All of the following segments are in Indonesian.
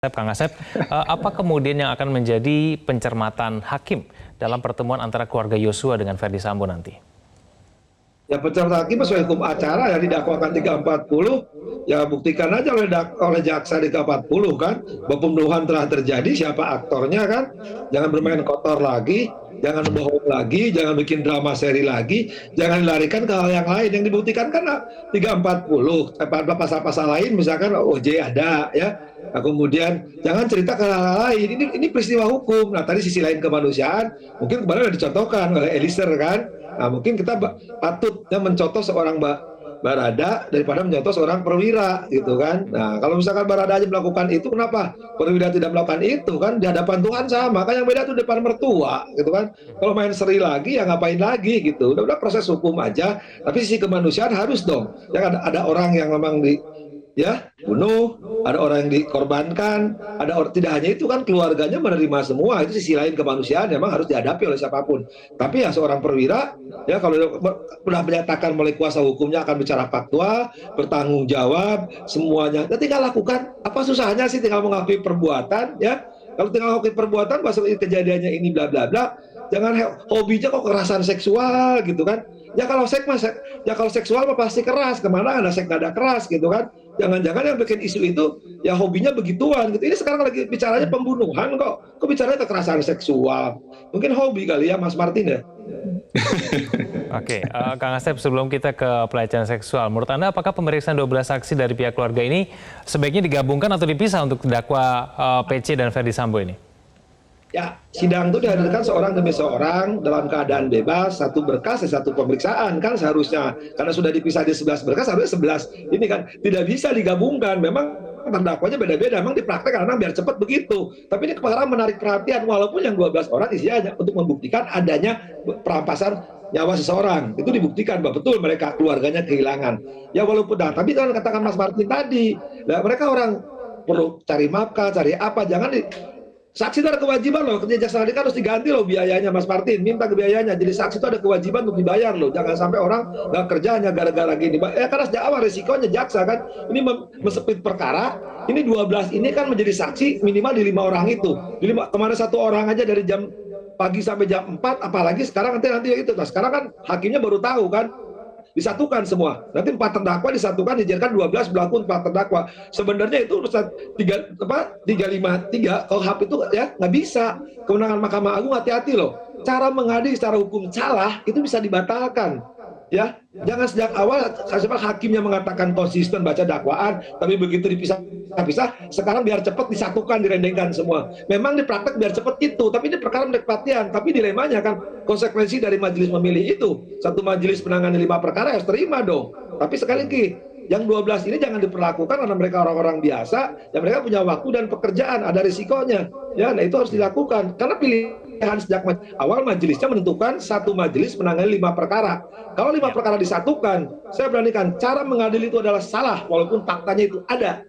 Kang Asep, apa kemudian yang akan menjadi pencermatan hakim dalam pertemuan antara keluarga Yosua dengan Verdi Sambo nanti? Ya pencermatan hakim sesuai hukum acara yang didakwakan 340, ya buktikan aja oleh jaksa 340 kan, bahwa pembunuhan telah terjadi, siapa aktornya kan, jangan bermain kotor lagi, jangan bohong lagi, jangan bikin drama seri lagi, jangan dilarikan ke hal yang lain. Yang dibuktikan kan 340, pasal-pasal lain misalkan OJ ada ya. Nah, kemudian jangan cerita ke hal lain. Ini peristiwa hukum. Nah, tadi sisi lain kemanusiaan mungkin kemarin sudah dicontohkan oleh Eliezer kan. Nah, mungkin kita patut mencontoh seorang Barada daripada mencontoh seorang perwira gitu kan. Nah, kalau misalkan Barada aja melakukan itu, kenapa perwira tidak melakukan itu kan? Di hadapan Tuhan sama, kan yang beda itu depan mertua gitu kan. Kalau main seri lagi ya ngapain lagi gitu. Udah proses hukum aja, tapi sisi kemanusiaan harus dong. Ya ada orang yang memang bunuh, ada orang yang dikorbankan, ada orang, tidak hanya itu kan, keluarganya menerima semua. Itu sisi lain kemanusiaan memang harus dihadapi oleh siapapun. Tapi ya seorang perwira ya kalau sudah menyatakan oleh kuasa hukumnya akan bicara faktual, bertanggung jawab semuanya, ya tinggal lakukan. Apa susahnya sih tinggal mengakui perbuatan ya. Kalau tinggal mengakui perbuatan pas kejadiannya ini bla bla bla, jangan hobinya kok kekerasan seksual gitu kan. Ya kalau seksual mah pasti keras, kemana ada seks nggak ada keras gitu kan. Jangan-jangan yang bikin isu itu ya hobinya begituan gitu. Ini sekarang lagi bicaranya pembunuhan kok bicaranya kekerasan seksual. Mungkin hobi kali ya Mas Martin ya. Oke, Kang Asep, sebelum kita ke pelecehan seksual, menurut Anda apakah pemeriksaan 12 saksi dari pihak keluarga ini sebaiknya digabungkan atau dipisah untuk terdakwa PC dan Verdi Sambo ini? Ya, sidang itu dihadirkan seorang demi seorang dalam keadaan bebas, satu berkas dan satu pemeriksaan kan seharusnya. Karena sudah dipisah di 11 berkas, harusnya 11. Ini kan tidak bisa digabungkan. Memang terdakwanya beda-beda, memang di praktek karena biar cepat begitu. Tapi ini sekarang menarik perhatian, walaupun yang 12 orang isinya hanya untuk membuktikan adanya perampasan nyawa seseorang. Itu dibuktikan bahwa betul mereka keluarganya kehilangan. Ya walaupun tapi kan katakan Mas Martin tadi, mereka orang perlu cari mapkah, cari apa, jangan saksi itu ada kewajiban loh, kerja jasa kan harus diganti loh biayanya Mas Martin, minta ke biayanya. Jadi saksi itu ada kewajiban untuk dibayar loh, jangan sampai orang nggak kerja hanya gara-gara gini. Karena sejak awal resikonya jaksa kan, ini mesepit perkara, ini 12 ini kan menjadi saksi minimal di 5 orang itu. Kemarin 1 orang aja dari jam pagi sampai jam 4, apalagi sekarang nanti itu. Nah sekarang kan hakimnya baru tahu kan, disatukan semua. Nanti 4 terdakwa disatukan, dijadikan 12 berlaku 4 terdakwa. Sebenarnya itu urusan 353 KUHP itu ya nggak bisa. Kewenangan Mahkamah Agung hati-hati loh. Cara mengadili secara hukum salah itu bisa dibatalkan. Ya, jangan sejak awal hakimnya mengatakan konsisten baca dakwaan, tapi begitu dipisah-pisah, sekarang biar cepat disatukan, direndengkan semua. Memang di praktek biar cepat itu, tapi ini perkara mendapat perhatian. Tapi dilemanya kan konsekuensi dari majelis memilih itu. Satu majelis menangani 5 perkara harus terima dong. Tapi sekali lagi, yang 12 ini jangan diperlakukan karena mereka orang-orang biasa, ya mereka punya waktu dan pekerjaan, ada risikonya. Ya, nah itu harus dilakukan. Karena pilihan sejak awal majelisnya menentukan satu majelis menangani 5 perkara. Kalau 5 perkara disatukan, saya beranikan cara mengadili itu adalah salah, walaupun faktanya itu ada.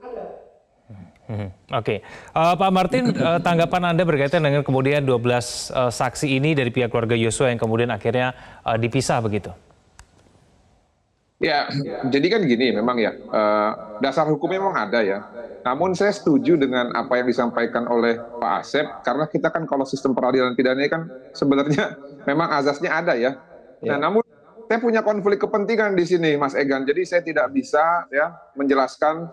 Oke, Pak Martin, tanggapan Anda berkaitan dengan kemudian 12 saksi ini dari pihak keluarga Yosua yang kemudian akhirnya dipisah begitu? Ya, jadi kan gini memang ya, dasar hukumnya memang ada ya. Namun saya setuju dengan apa yang disampaikan oleh Pak Asep, karena kita kan kalau sistem peradilan pidana kan sebenarnya memang azasnya ada ya. Nah, namun saya punya konflik kepentingan di sini, Mas Egan. Jadi saya tidak bisa ya menjelaskan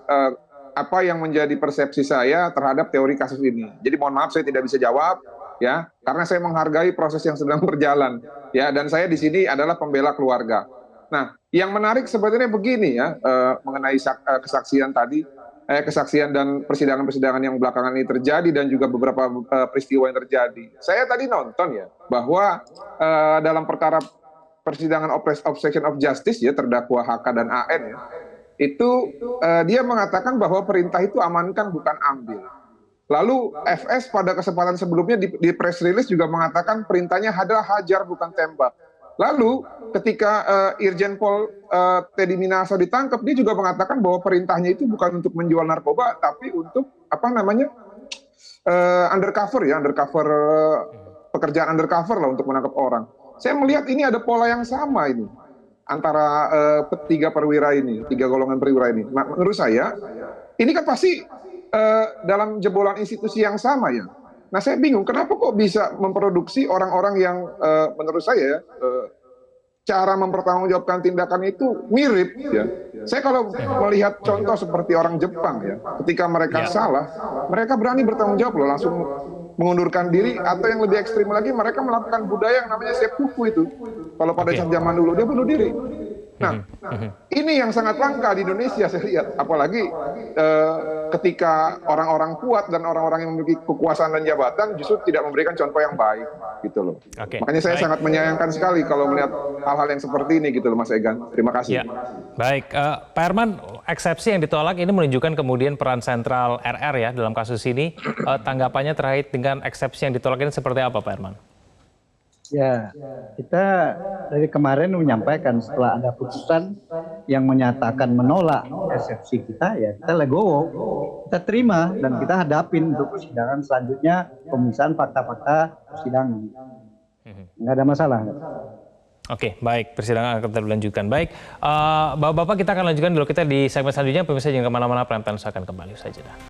apa yang menjadi persepsi saya terhadap teori kasus ini. Jadi mohon maaf saya tidak bisa jawab ya, karena saya menghargai proses yang sedang berjalan ya, dan saya di sini adalah pembela keluarga. Nah, yang menarik sebenarnya begini ya, mengenai kesaksian tadi, kesaksian dan persidangan-persidangan yang belakangan ini terjadi dan juga beberapa peristiwa yang terjadi. Saya tadi nonton ya, bahwa dalam perkara persidangan obstruction of justice ya, terdakwa HK dan AN ya, itu dia mengatakan bahwa perintah itu amankan bukan ambil. Lalu FS pada kesempatan sebelumnya di press release juga mengatakan perintahnya adalah hajar bukan tembak. Lalu ketika Irjen Pol Teddy Minahasa ditangkap, dia juga mengatakan bahwa perintahnya itu bukan untuk menjual narkoba, tapi untuk undercover ya, pekerjaan undercover lah untuk menangkap orang. Saya melihat ini ada pola yang sama ini antara 3 perwira ini, 3 golongan perwira ini. Menurut saya ini kan pasti dalam jebolan institusi yang sama ya. Nah saya bingung kenapa kok bisa memproduksi orang-orang yang menurut saya cara mempertanggungjawabkan tindakan itu mirip ya. Saya kalau melihat contoh seperti orang Jepang ya, ketika mereka salah, mereka berani bertanggung jawab loh, langsung mengundurkan diri, atau yang lebih ekstrim lagi mereka melakukan budaya yang namanya seppuku itu. Kalau pada saat zaman dulu dia bunuh diri. Nah, ini yang sangat langka di Indonesia saya lihat, apalagi ketika orang-orang kuat dan orang-orang yang memiliki kekuasaan dan jabatan justru tidak memberikan contoh yang baik, gitu loh. Makanya saya sangat menyayangkan sekali kalau melihat hal-hal yang seperti ini, gitu loh, Mas Egan. Terima kasih. Ya. Baik, Pak Herman, eksepsi yang ditolak ini menunjukkan kemudian peran sentral RR ya dalam kasus ini. Tanggapannya terkait dengan eksepsi yang ditolak ini seperti apa, Pak Herman? Ya, kita dari kemarin menyampaikan setelah ada putusan yang menyatakan menolak eksepsi kita, ya kita legowo, kita terima dan kita hadapin untuk persidangan selanjutnya, pemeriksaan fakta-fakta persidangan. Nggak ada masalah. Oke, baik, persidangan akan terlanjutkan. Baik, Bapak-Bapak kita akan lanjutkan dulu kita di segmen selanjutnya, pemirsa jangan kemana-mana, Prime Time akan kembali saja.